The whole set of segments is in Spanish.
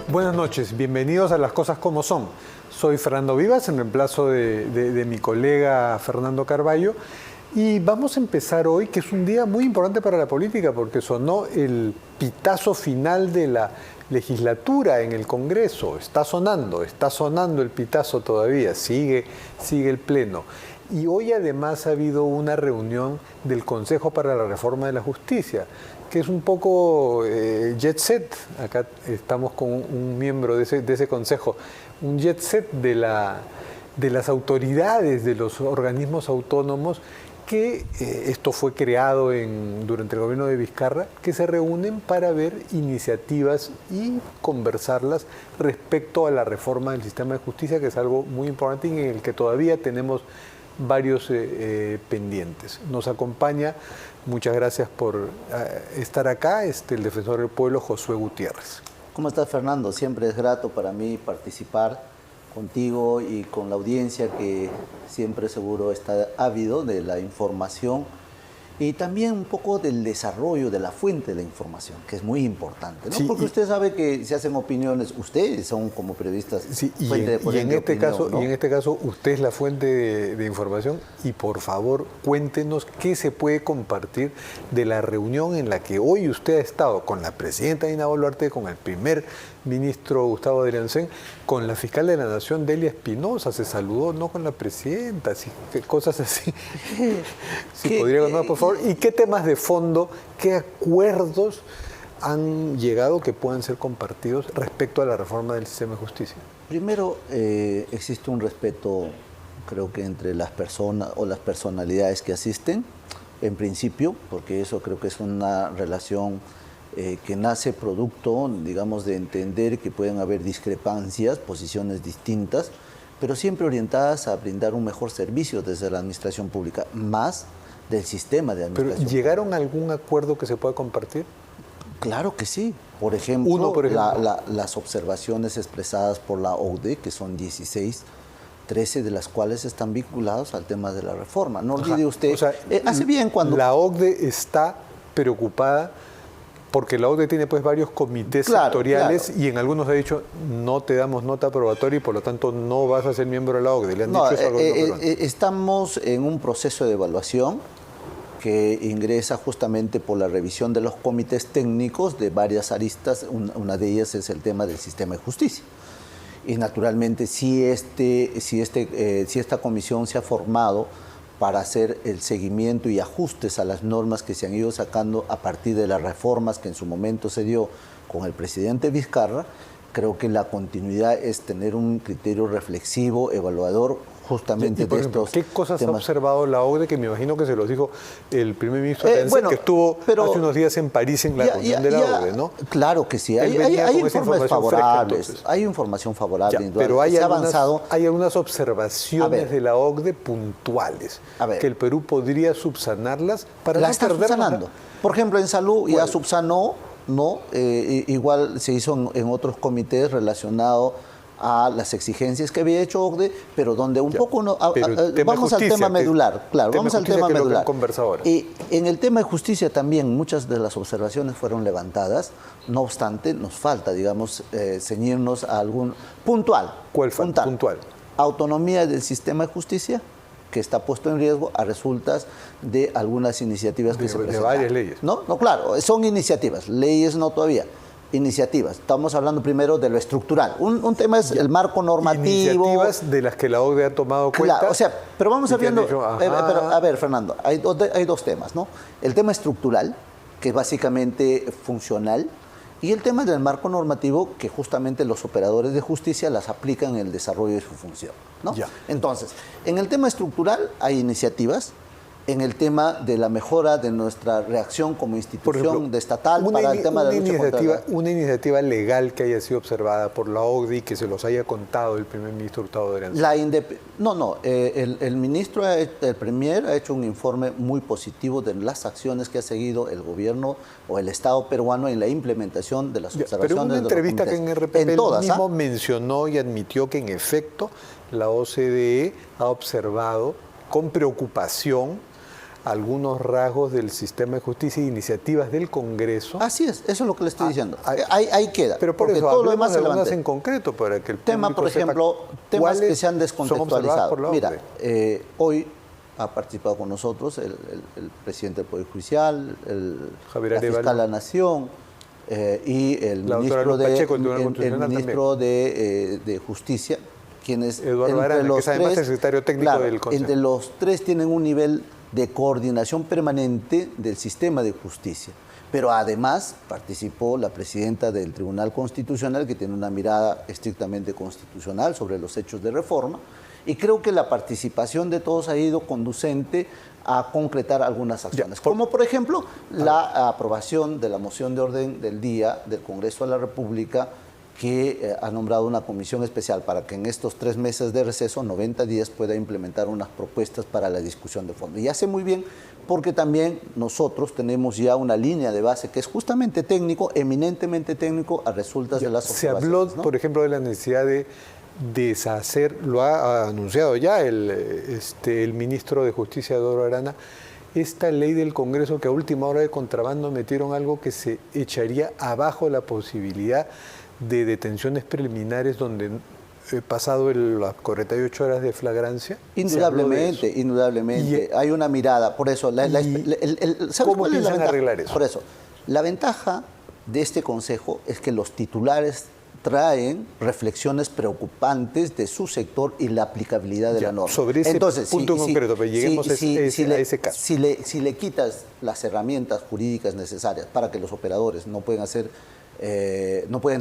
Buenas noches, bienvenidos a Las Cosas Como Son. Soy Fernando Vivas, en reemplazo de mi colega Fernando Carballo, y vamos a empezar hoy, que es un día muy importante para la política, porque sonó el pitazo final de la legislatura en el Congreso. Está sonando el pitazo todavía, sigue el pleno. Y hoy además ha habido una reunión del Consejo para la Reforma de la Justicia, que es un poco jet set. Acá estamos con un miembro de ese consejo, un jet set de las autoridades, de los organismos autónomos, que esto fue creado durante el gobierno de Vizcarra, que se reúnen para ver iniciativas y conversarlas respecto a la reforma del sistema de justicia, que es algo muy importante y en el que todavía tenemos varios pendientes. Nos acompaña, muchas gracias por estar acá, el defensor del pueblo, Josué Gutiérrez. ¿Cómo estás, Fernando? Siempre es grato para mí participar contigo y con la audiencia que siempre seguro está ávido de la información y también un poco del desarrollo de la fuente de la información, que es muy importante, ¿no? Sí, porque usted sabe que se hacen opiniones, ustedes son como periodistas. Sí, y en este caso usted es la fuente de información, y por favor cuéntenos qué se puede compartir de la reunión en la que hoy usted ha estado con la presidenta Dina Boluarte, con el primer ministro Gustavo Adriancén, con la fiscal de la Nación Delia Espinosa. Se saludó no con la presidenta, cosas así. Si podría contar, por favor. ¿Y qué temas de fondo, qué acuerdos han llegado que puedan ser compartidos respecto a la reforma del sistema de justicia? Primero, existe un respeto, creo que entre las personas o las personalidades que asisten, en principio, porque eso creo que es una relación que nace producto, digamos, de entender que pueden haber discrepancias, posiciones distintas, pero siempre orientadas a brindar un mejor servicio desde la administración pública, más del sistema de administración. ¿Pero llegaron a algún acuerdo que se pueda compartir? Claro que sí. Por ejemplo, las observaciones expresadas por la OCDE, que son 16, 13 de las cuales están vinculados al tema de la reforma. No olvide usted, o sea, hace bien cuando... La OCDE está preocupada porque la OCDE tiene pues varios comités sectoriales, y en algunos ha dicho no te damos nota aprobatoria y por lo tanto no vas a ser miembro de la OCDE. ¿Le han dicho eso al gobierno peruano? Estamos en un proceso de evaluación que ingresa justamente por la revisión de los comités técnicos de varias aristas. Una de ellas es el tema del sistema de justicia. Y naturalmente si esta comisión se ha formado para hacer el seguimiento y ajustes a las normas que se han ido sacando a partir de las reformas que en su momento se dio con el presidente Vizcarra, creo que la continuidad es tener un criterio reflexivo, evaluador, justamente de estos ¿qué cosas temas. Ha observado la OCDE, que me imagino que se los dijo el primer ministro que estuvo hace unos días en París en la reunión de la OCDE, ¿no? Claro que sí, hay informes favorables, hay información favorable, pero hay avanzado. Hay algunas observaciones de la OCDE puntuales que el Perú podría subsanarlas para no está subsanando. Por ejemplo, en salud ya subsanó, ¿no? Igual se hizo en otros comités relacionados a las exigencias que había hecho OCDE, pero donde un poco vamos al tema medular, claro, vamos al tema medular. Y en el tema de justicia también muchas de las observaciones fueron levantadas, no obstante nos falta, digamos, ceñirnos a algún puntual. ¿Cuál falta? Puntual. Autonomía del sistema de justicia, que está puesto en riesgo a resultas de algunas iniciativas que se presentaron. De varias leyes. No, claro, son iniciativas, leyes no todavía. Iniciativas. Estamos hablando primero de lo estructural. Un tema es el marco normativo. Iniciativas de las que la OCDE ha tomado cuenta. Claro, o sea, pero vamos viendo. Pero, a ver, Fernando, hay dos temas, ¿no? El tema estructural, que es básicamente funcional, y el tema del marco normativo, que justamente los operadores de justicia las aplican en el desarrollo de su función, ¿no? Entonces, en el tema estructural hay iniciativas. En el tema de la mejora de nuestra reacción como institución estatal para el tema de la lucha contra una iniciativa legal que haya sido observada por la OCDE y que se los haya contado el primer ministro Gustavo Adriancén. El ministro, el premier ha hecho un informe muy positivo de las acciones que ha seguido el gobierno o el Estado peruano en la implementación de las observaciones. Pero en una entrevista que en RPP él mismo mencionó y admitió que en efecto la OCDE ha observado con preocupación algunos rasgos del sistema de justicia e iniciativas del Congreso. Así es, eso es lo que le estoy diciendo. Ahí queda. Pero por eso, todo lo hablemos demás de se algunas levante. en concreto para que el Tema, público por sepa ejemplo, temas que se han son observadas descontextualizado. por la Mira, OCDE. hoy ha participado con nosotros el presidente del Poder Judicial, Javier la Arevalo. fiscal de la Nación y el La doctora ministro, Luz Pacheco, del Tribunal Constitucional ministro de Justicia, quienes Eduardo Arana, que es además el secretario técnico del Consejo. Entre los tres tienen un nivel de coordinación permanente del sistema de justicia. Pero además participó la presidenta del Tribunal Constitucional, que tiene una mirada estrictamente constitucional sobre los hechos de reforma, y creo que la participación de todos ha ido conducente a concretar algunas acciones, como por ejemplo la aprobación de la moción de orden del día del Congreso de la República, que ha nombrado una comisión especial para que en estos 3 meses de receso, 90 días, pueda implementar unas propuestas para la discusión de fondo. Y hace muy bien porque también nosotros tenemos ya una línea de base que es justamente técnico, eminentemente técnico, a resultas de las observaciones. Se habló, ¿no? por ejemplo, de la necesidad de deshacer, lo ha anunciado ya el ministro de Justicia, Eduardo Arana, esta ley del Congreso que a última hora de contrabando metieron algo que se echaría abajo la posibilidad de detenciones preliminares donde pasado las 48 horas de flagrancia. Indudablemente, indudablemente. Hay una mirada, por eso. ¿Cómo piensan arreglar eso? Por eso, la ventaja de este Consejo es que los titulares traen reflexiones preocupantes de su sector y la aplicabilidad de la norma. Sobre ese punto en concreto, pero lleguemos a ese caso. Si le quitas las herramientas jurídicas necesarias para que los operadores no pueden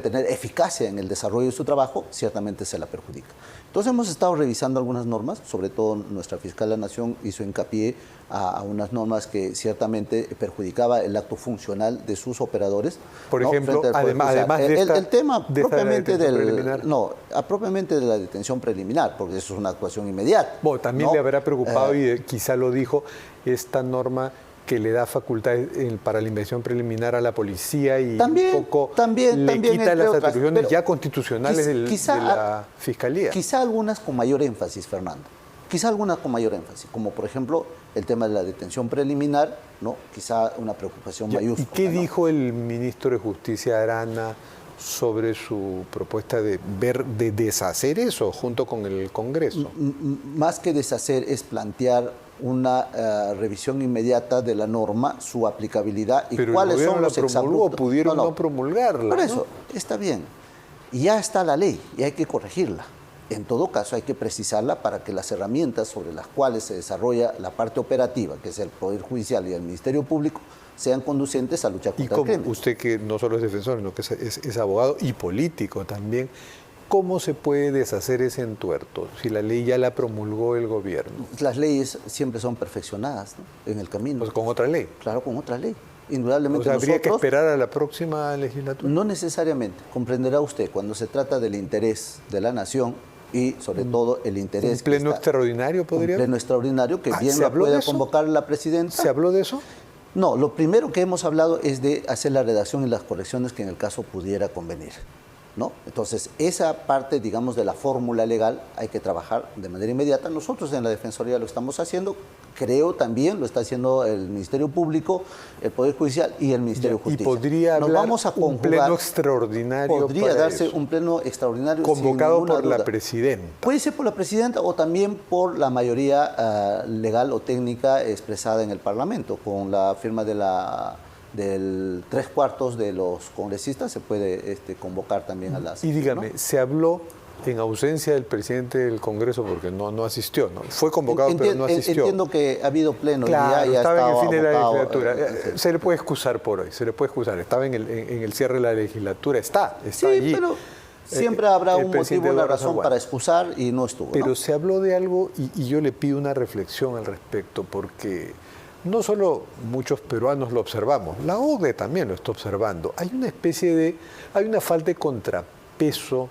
tener eficacia en el desarrollo de su trabajo, ciertamente se la perjudica. Entonces hemos estado revisando algunas normas, sobre todo nuestra fiscal de la Nación hizo hincapié a unas normas que ciertamente perjudicaba el acto funcional de sus operadores. Por ejemplo, además de el tema propiamente propiamente de la detención preliminar, porque eso es una actuación inmediata. Bueno, también le habrá preocupado, y quizá lo dijo, esta norma que le da facultades para la investigación preliminar a la policía y también, un poco también, quita las otras, atribuciones ya constitucionales de la Fiscalía. Quizá algunas con mayor énfasis, Fernando. Quizá algunas con mayor énfasis, como por ejemplo el tema de la detención preliminar, ¿no? Quizá una preocupación mayúscula. ¿Y qué ¿no? dijo el ministro de Justicia, Arana, sobre su propuesta de deshacer eso junto con el Congreso? Más que deshacer es plantear una revisión inmediata de la norma, su aplicabilidad y pero cuáles son los exabruptos. Pudieron no promulgarla. Por eso, está bien. Ya está la ley y hay que corregirla. En todo caso, hay que precisarla para que las herramientas sobre las cuales se desarrolla la parte operativa, que es el Poder Judicial y el Ministerio Público, sean conducentes a luchar contra el crimen. Usted, que no solo es defensor, sino que es abogado y político también, ¿cómo se puede deshacer ese entuerto si la ley ya la promulgó el gobierno? Las leyes siempre son perfeccionadas, ¿no? En el camino. Pues con otra ley. Claro, con otra ley. Indudablemente. O sea, ¿habría que esperar a la próxima legislatura? No necesariamente. Comprenderá usted, cuando se trata del interés de la nación y sobre todo el interés... ¿Un pleno extraordinario podría? Un pleno extraordinario que bien lo puede convocar la presidenta. ¿Se habló de eso? No, lo primero que hemos hablado es de hacer la redacción y las correcciones que en el caso pudiera convenir, ¿no? Entonces, esa parte, digamos, de la fórmula legal hay que trabajar de manera inmediata. Nosotros en la Defensoría lo estamos haciendo, creo también lo está haciendo el Ministerio Público, el Poder Judicial y el Ministerio de Justicia. ¿Y podría haber un pleno extraordinario? Podría darse un pleno extraordinario convocado por la presidenta. Puede ser por la presidenta o también por la mayoría legal o técnica expresada en el Parlamento, con la firma del 3/4 de los congresistas se puede convocar también a las... Y dígame, ¿no? ¿se habló en ausencia del presidente del Congreso porque no asistió, ¿no? Fue convocado pero no asistió? Entiendo que ha habido pleno. Claro, ya estaba en el fin de la legislatura. Sí. Se le puede excusar por hoy, se le puede excusar. Estaba en el cierre de la legislatura, está sí, allí. Pero siempre habrá un motivo, una razón para excusar y no estuvo. Pero ¿no? se habló de algo y yo le pido una reflexión al respecto porque... No solo muchos peruanos lo observamos, la OCDE también lo está observando. Hay una falta de contrapeso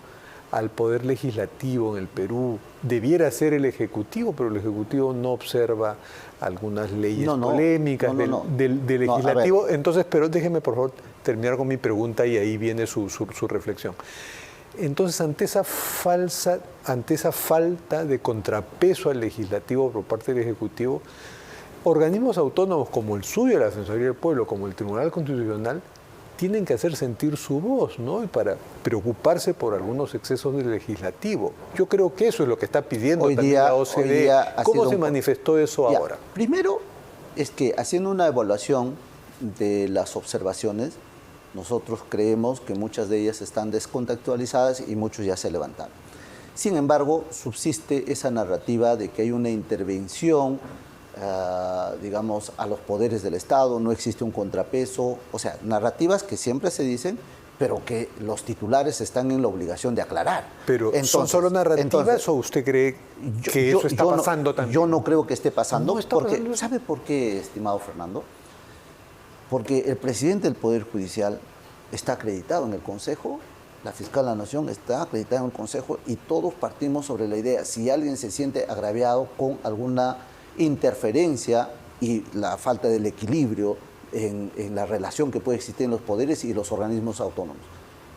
al poder legislativo en el Perú. Debiera ser el Ejecutivo, pero el Ejecutivo no observa algunas leyes polémicas del Legislativo. Entonces, pero déjeme por favor terminar con mi pregunta y ahí viene su reflexión. Entonces, ante esa falta de contrapeso al Legislativo por parte del Ejecutivo, organismos autónomos como el suyo, la Defensoría del Pueblo, como el Tribunal Constitucional, tienen que hacer sentir su voz, ¿no? Y para preocuparse por algunos excesos del legislativo. Yo creo que eso es lo que está pidiendo también la OCDE. ¿Cómo se manifestó eso ahora? Primero, es que haciendo una evaluación de las observaciones, nosotros creemos que muchas de ellas están descontextualizadas y muchos ya se levantaron. Sin embargo, subsiste esa narrativa de que hay una intervención, digamos, a los poderes del Estado, no existe un contrapeso, o sea, narrativas que siempre se dicen, pero que los titulares están en la obligación de aclarar. Pero ¿son solo narrativas o usted cree que eso está pasando también? Yo no creo que esté pasando, porque pasando. ¿sabe por qué, estimado Fernando? Porque el presidente del Poder Judicial está acreditado en el Consejo, la fiscal de la Nación está acreditada en el Consejo y todos partimos sobre la idea, si alguien se siente agraviado con alguna interferencia y la falta del equilibrio en la relación que puede existir en los poderes y los organismos autónomos.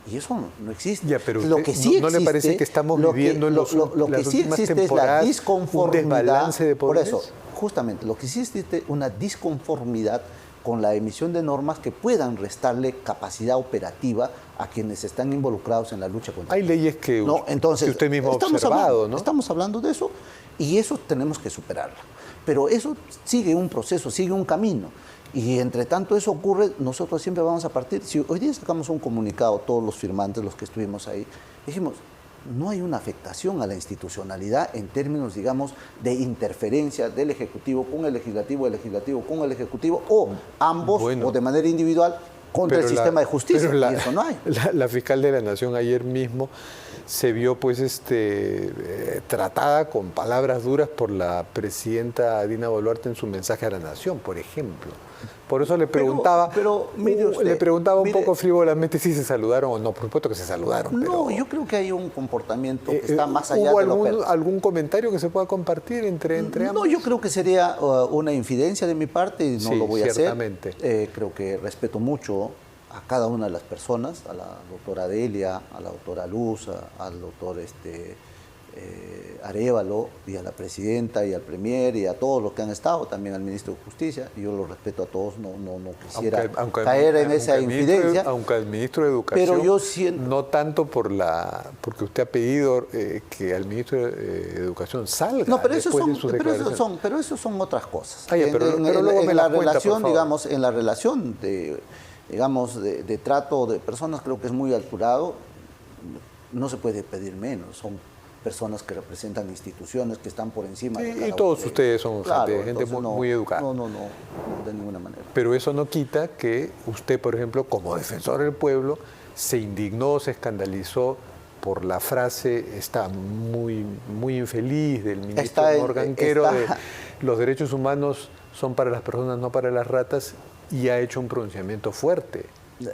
Y eso no existe. Ya, pero lo que sí ¿no le parece que estamos viviendo en las últimas es temporadas la disconformidad, un desbalance de poderes? Por eso, justamente, lo que sí existe una disconformidad con la emisión de normas que puedan restarle capacidad operativa a quienes están involucrados en la lucha contra Hay leyes que, que usted mismo ha observado, ¿no? Estamos hablando de eso y eso tenemos que superarlo. Pero eso sigue un proceso, sigue un camino. Y entre tanto eso ocurre, nosotros siempre vamos a partir. Si hoy día sacamos un comunicado, todos los firmantes, los que estuvimos ahí, dijimos, no hay una afectación a la institucionalidad en términos, digamos, de interferencia del Ejecutivo con el Legislativo, del Legislativo con el Ejecutivo, o ambos, o de manera individual, contra el sistema de justicia. Y eso no hay. La fiscal de la Nación ayer mismo se vio pues tratada con palabras duras por la presidenta Dina Boluarte en su mensaje a la Nación, por ejemplo. Por eso le preguntaba, le preguntaba un poco frívolamente si se saludaron o no. Por supuesto que se saludaron. No, yo creo que hay un comportamiento que está más allá de ¿Hubo algún comentario que se pueda compartir entre ambos? No, yo creo que sería una infidencia de mi parte y no lo voy a hacer. Creo que respeto mucho a cada una de las personas, a la doctora Delia, a la doctora Luz, al doctor Arévalo y a la presidenta y al premier y a todos los que han estado, también al ministro de Justicia. Yo los respeto a todos, no quisiera caer en esa infidencia. Aunque al ministro de Educación, pero yo siento, no tanto porque usted ha pedido que al ministro de Educación salga. No, pero esos son otras cosas. En la relación, digamos, en la relación de trato de personas, creo que es muy alturado. No se puede pedir menos. Son personas que representan instituciones que están por encima de cada y todos ustedes son gente no, muy educada. No, de ninguna manera. Pero eso no quita que usted, por ejemplo, como defensor del pueblo, se indignó, se escandalizó por la frase, está muy infeliz del ministro Morganquero, de los derechos humanos son para las personas, no para las ratas, y ha hecho un pronunciamiento fuerte,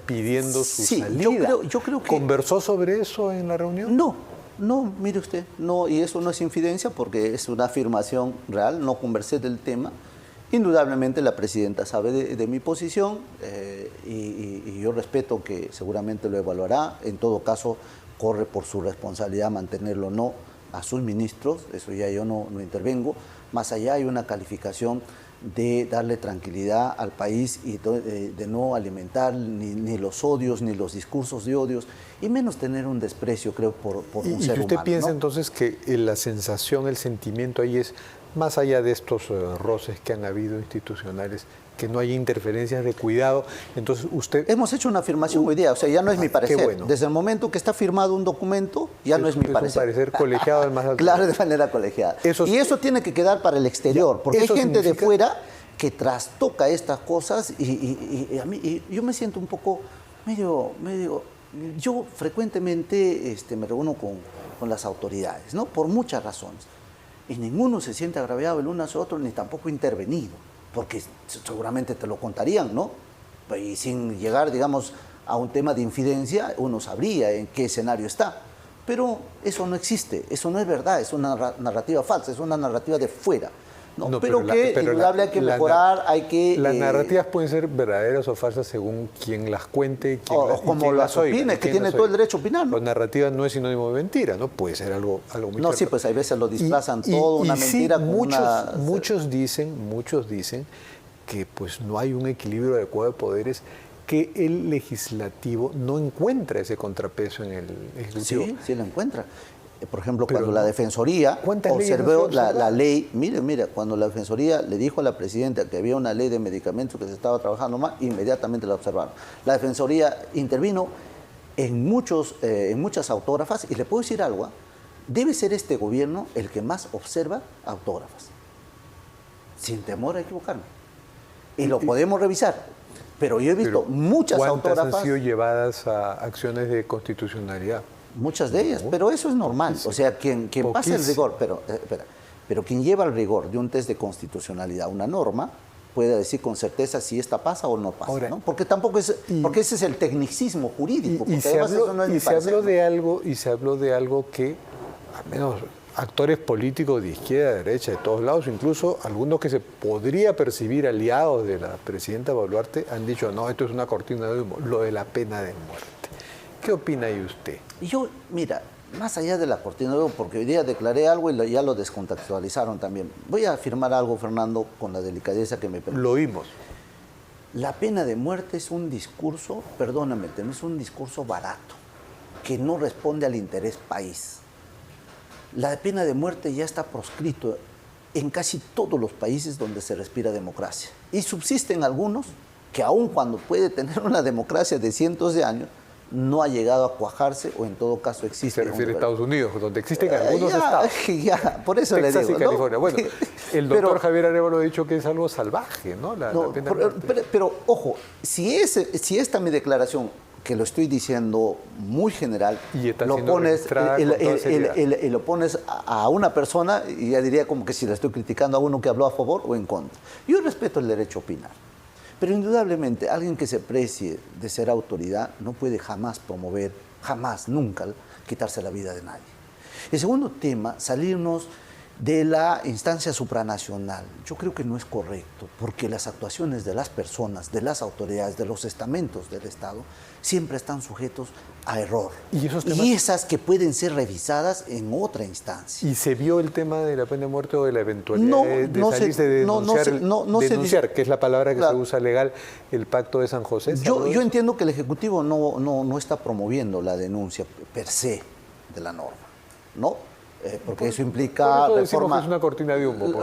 pidiendo su salida. Yo creo que... ¿Conversó sobre eso en la reunión? No, mire usted, no, y eso no es infidencia porque es una afirmación real, no conversé del tema. Indudablemente la presidenta sabe de mi posición y yo respeto que seguramente lo evaluará. En todo caso, corre por su responsabilidad mantenerlo o no a sus ministros, eso ya yo no intervengo. Más allá hay una calificación de darle tranquilidad al país y de no alimentar ni los odios, ni los discursos de odios, y menos tener un desprecio, creo, por un ser humano. ¿Y usted piensa entonces que la sensación, el sentimiento ahí es, más allá de estos roces que han habido institucionales, que no hay interferencias de cuidado? Entonces usted... Hemos hecho una afirmación hoy día, o sea, ya no es mi parecer. Qué bueno. Desde el momento que está firmado un documento, ya no es mi parecer. Es un parecer colegiado del más alto. Claro, de manera colegiada. Y eso tiene que quedar para el exterior, porque hay gente de fuera que trastoca estas cosas y a mí yo me siento un poco medio yo frecuentemente me reúno con las autoridades, ¿no? Por muchas razones. Y ninguno se siente agraviado el uno hacia otro, ni tampoco intervenido, porque seguramente te lo contarían, ¿no? Y sin llegar, digamos, a un tema de infidencia, uno sabría en qué escenario está. Pero eso no existe, eso no es verdad, es una narrativa falsa, es una narrativa de fuera. ¿no? No, pero que pero indudable hay que mejorar, hay que... Las narrativas pueden ser verdaderas o falsas según quien las cuente, como las opine, que tiene todo el derecho a opinar, ¿no? La narrativa no es sinónimo de mentira, ¿no? Puede ser algo muy No, cierto. sí, pues hay veces lo disfrazan todo una mentira sí, con muchos dicen que pues no hay un equilibrio adecuado de poderes, que el legislativo no encuentra ese contrapeso en el ejecutivo. Sí, sí lo encuentra. Por ejemplo, Pero cuando la Defensoría observó la ley, mire, cuando la Defensoría le dijo a la Presidenta que había una ley de medicamentos que se estaba trabajando mal, inmediatamente la observaron. La Defensoría intervino en muchas autógrafas, y le puedo decir algo, debe ser este gobierno el que más observa autógrafas, sin temor a equivocarme. Y lo podemos revisar. Pero yo he visto muchas autógrafas. ¿Cuántas han sido llevadas a acciones de constitucionalidad? Muchas de ellas, pero eso es normal. Sí. O sea, quien pasa el rigor, pero quien lleva el rigor de un test de constitucionalidad, una norma, puede decir con certeza si esta pasa o no pasa. Ahora, ¿no? Porque tampoco es, porque ese es el tecnicismo jurídico. Y se habló de algo que, al menos actores políticos de izquierda, de derecha, de todos lados, incluso algunos que se podría percibir aliados de la presidenta Boluarte, han dicho, no, esto es una cortina de humo, lo de la pena de muerte. ¿Qué opina ahí usted? Yo, mira, más allá de la cortina de humo, porque hoy día declaré algo y ya lo descontextualizaron también. Voy a afirmar algo, Fernando, con la delicadeza que me permite. Lo oímos. La pena de muerte es un discurso, perdóname, no es un discurso barato, que no responde al interés país. La pena de muerte ya está proscrito en casi todos los países donde se respira democracia. Y subsisten algunos que aun cuando puede tener una democracia de cientos de años, no ha llegado a cuajarse, o en todo caso existe. Se refiere a Estados Unidos, donde existen algunos estados. Ya, por eso Texas le digo, y California. ¿no? Bueno, el doctor Javier Arevalo ha dicho que es algo salvaje, ¿no? La pena de muerte. Pero, ojo, si esta mi declaración, que lo estoy diciendo muy general, lo pones a una persona, y ya diría como que si la estoy criticando a uno que habló a favor o en contra. Yo respeto el derecho a opinar. Pero indudablemente, alguien que se precie de ser autoridad no puede jamás promover, jamás, nunca, quitarse la vida de nadie. El segundo tema, salirnos de la instancia supranacional. Yo creo que no es correcto, porque las actuaciones de las personas, de las autoridades, de los estamentos del Estado, siempre están sujetos a error. Y esas que pueden ser revisadas en otra instancia. ¿Y se vio el tema de la pena de muerte o de la eventualidad de denunciar, que es la palabra que se usa legal, el pacto de San José? Yo entiendo que el Ejecutivo no está promoviendo la denuncia per se de la norma, ¿no? Porque eso implica reforma. Que es una cortina de humo.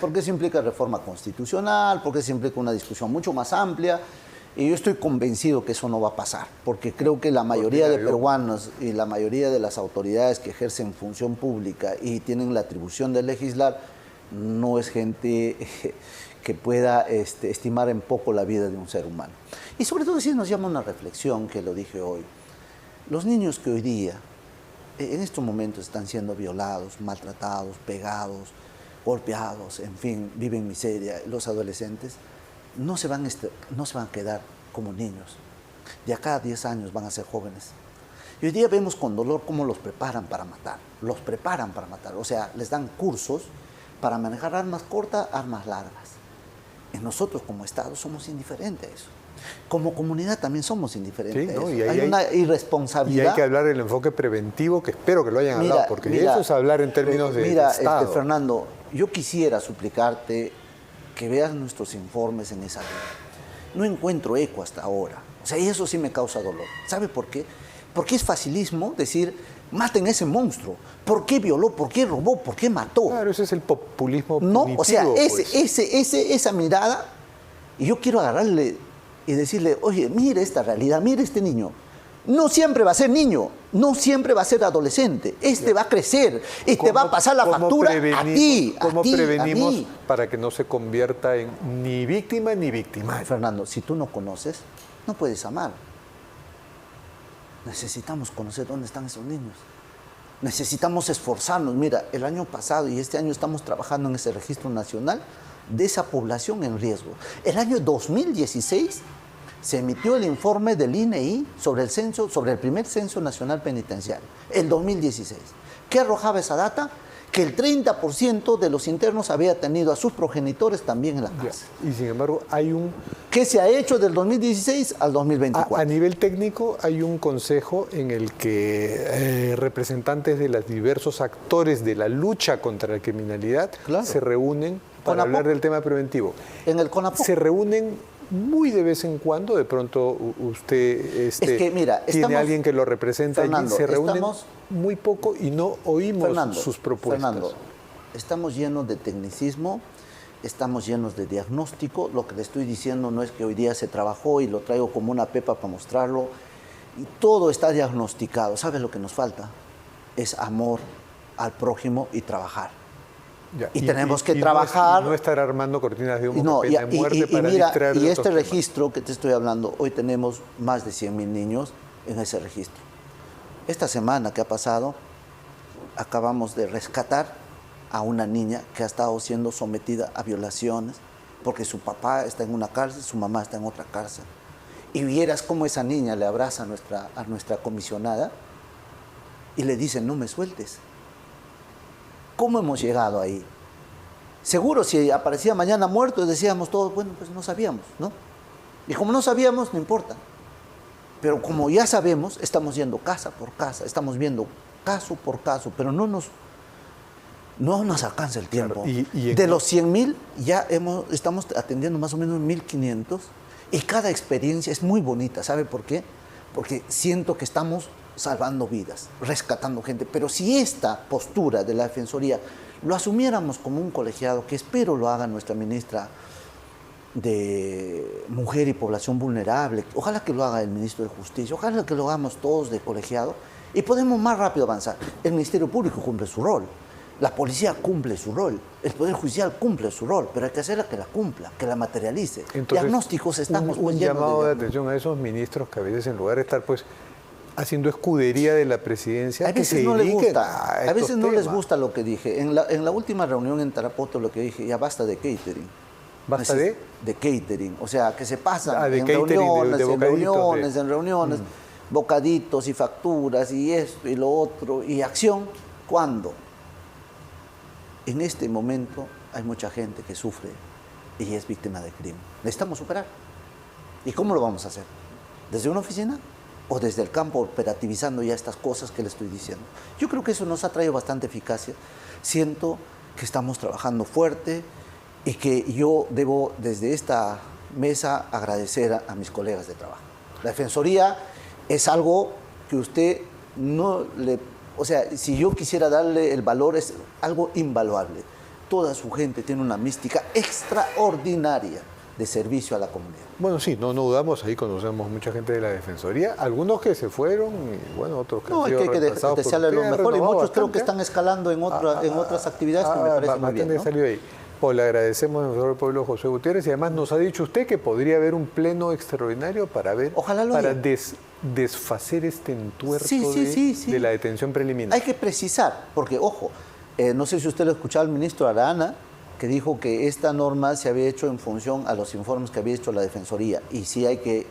Porque eso implica reforma constitucional, porque eso implica una discusión mucho más amplia. Y yo estoy convencido que eso no va a pasar, porque creo que la mayoría de peruanos y la mayoría de las autoridades que ejercen función pública y tienen la atribución de legislar, no es gente que pueda estimar en poco la vida de un ser humano. Y sobre todo si nos llama una reflexión, que lo dije hoy. Los niños que hoy día, en estos momentos, están siendo violados, maltratados, pegados, golpeados, en fin, viven miseria, los adolescentes, no se van a quedar como niños. De acá a 10 años van a ser jóvenes. Y hoy día vemos con dolor cómo los preparan para matar. Los preparan para matar. O sea, les dan cursos para manejar armas cortas, armas largas. Y nosotros como Estado somos indiferentes a eso. Como comunidad también somos indiferentes. Sí, ¿no? Hay una irresponsabilidad. Y hay que hablar del enfoque preventivo, que espero que lo hayan hablado, porque eso es hablar en términos de Estado. Fernando, yo quisiera suplicarte que veas nuestros informes en esa línea. No encuentro eco hasta ahora. O sea, y eso sí me causa dolor. ¿Sabe por qué? Porque es facilismo decir, maten a ese monstruo. ¿Por qué violó? ¿Por qué robó? ¿Por qué mató? Claro, ese es el populismo punitivo. No, o sea, esa mirada, y yo quiero agarrarle y decirle, oye, mire esta realidad, mire este niño. No siempre va a ser niño, no siempre va a ser adolescente. Va a crecer, va a pasar la factura a ti. ¿Cómo prevenimos para que no se convierta en ni víctima ni victimario? Fernando, si tú no conoces, no puedes amar. Necesitamos conocer dónde están esos niños. Necesitamos esforzarnos. Mira, el año pasado y este año estamos trabajando en ese registro nacional de esa población en riesgo. El año 2016 se emitió el informe del INEI sobre el primer censo nacional penitenciario, el 2016. ¿Qué arrojaba esa data? que el 30% de los internos había tenido a sus progenitores también en la cárcel. Y sin embargo, hay un... ¿Qué se ha hecho del 2016 al 2024? A nivel técnico hay un consejo en el que representantes de los diversos actores de la lucha contra la criminalidad se reúnen para hablar del tema preventivo. En el CONAPOC. Se reúnen muy de vez en cuando, de pronto usted tiene alguien que lo representa, Fernando, allí, se reúnen muy poco y no oímos sus propuestas. Fernando, estamos llenos de tecnicismo, estamos llenos de diagnóstico. Lo que le estoy diciendo no es que hoy día se trabajó y lo traigo como una pepa para mostrarlo. Y todo está diagnosticado. ¿Sabes lo que nos falta? Es amor al prójimo y trabajar. Ya, y tenemos que trabajar. No estar armando cortinas de humo de muerte para distraer. Y este registro que te estoy hablando, hoy tenemos más de 100.000 niños en ese registro. Esta semana que ha pasado, acabamos de rescatar a una niña que ha estado siendo sometida a violaciones porque su papá está en una cárcel, su mamá está en otra cárcel. Y vieras cómo esa niña le abraza a nuestra comisionada y le dice, no me sueltes. ¿Cómo hemos llegado ahí? Seguro si aparecía mañana muerto decíamos todos, bueno, pues no sabíamos, ¿no? Y como no sabíamos, no importa. Pero como ya sabemos, estamos yendo casa por casa, estamos viendo caso por caso, pero no nos alcanza el tiempo. Claro, de los 100.000 ya estamos atendiendo más o menos 1.500 y cada experiencia es muy bonita. ¿Sabe por qué? Porque siento que estamos salvando vidas, rescatando gente. Pero si esta postura de la Defensoría lo asumiéramos como un colegiado, que espero lo haga nuestra ministra de Mujer y Población Vulnerable, ojalá que lo haga el ministro de Justicia, ojalá que lo hagamos todos de colegiado y podemos más rápido avanzar. El Ministerio Público cumple su rol, la policía cumple su rol, el Poder Judicial cumple su rol, pero hay que hacerla que la cumpla, que la materialice. Entonces, diagnósticos estamos un llamado de atención a esos ministros que a veces en lugar de estar haciendo escudería de la presidencia, a veces no les gusta, a veces no les gusta lo que dije. En la última reunión en Tarapoto lo que dije, ya basta de catering. ¿Basta de? De catering, o sea, que se pasan en reuniones, en reuniones, bocaditos y facturas y esto y lo otro, y acción, ¿cuándo? En este momento hay mucha gente que sufre y es víctima de crimen. Necesitamos superar. ¿Y cómo lo vamos a hacer? ¿Desde una oficina o desde el campo operativizando ya estas cosas que le estoy diciendo? Yo creo que eso nos ha traído bastante eficacia. Siento que estamos trabajando fuerte y que yo debo desde esta mesa agradecer a mis colegas de trabajo. La Defensoría es algo que usted no le... O sea, si yo quisiera darle el valor, es algo invaluable. Toda su gente tiene una mística extraordinaria de servicio a la comunidad. Bueno, sí, no dudamos, ahí conocemos mucha gente de la Defensoría, algunos que se fueron y bueno, otros que han sido reemplazados. No, hay que desearle lo mejor y muchos creo que están escalando en otras actividades que me parece muy bien, ¿no? Salió ahí. Pues le agradecemos al doctor del Pueblo José Gutiérrez y además nos ha dicho usted que podría haber un pleno extraordinario para ver, desfacer este entuerto de la detención preliminar. Hay que precisar, porque ojo, no sé si usted lo escuchó al ministro Arana, que dijo que esta norma se había hecho en función a los informes que había hecho la Defensoría, y sí hay que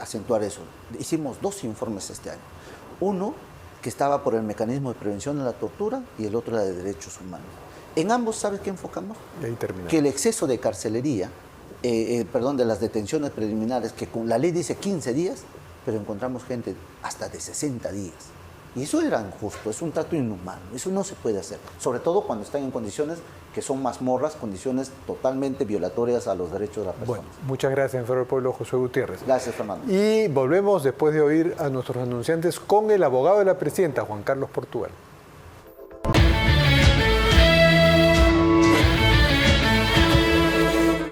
acentuar eso. Hicimos 2 informes este año. Uno que estaba por el mecanismo de prevención de la tortura y el otro era de derechos humanos. En ambos, ¿sabes qué enfocamos? Y ahí terminamos. Que el exceso de carcelería, de las detenciones preliminares, que con la ley dice 15 días, pero encontramos gente hasta de 60 días. Y eso era injusto, es un trato inhumano, eso no se puede hacer. Sobre todo cuando están en condiciones que son mazmorras, condiciones totalmente violatorias a los derechos de la persona. Bueno, muchas gracias, enfermero del Pueblo José Gutiérrez. Gracias, Fernando. Y volvemos después de oír a nuestros anunciantes con el abogado de la presidenta, Juan Carlos Portugal.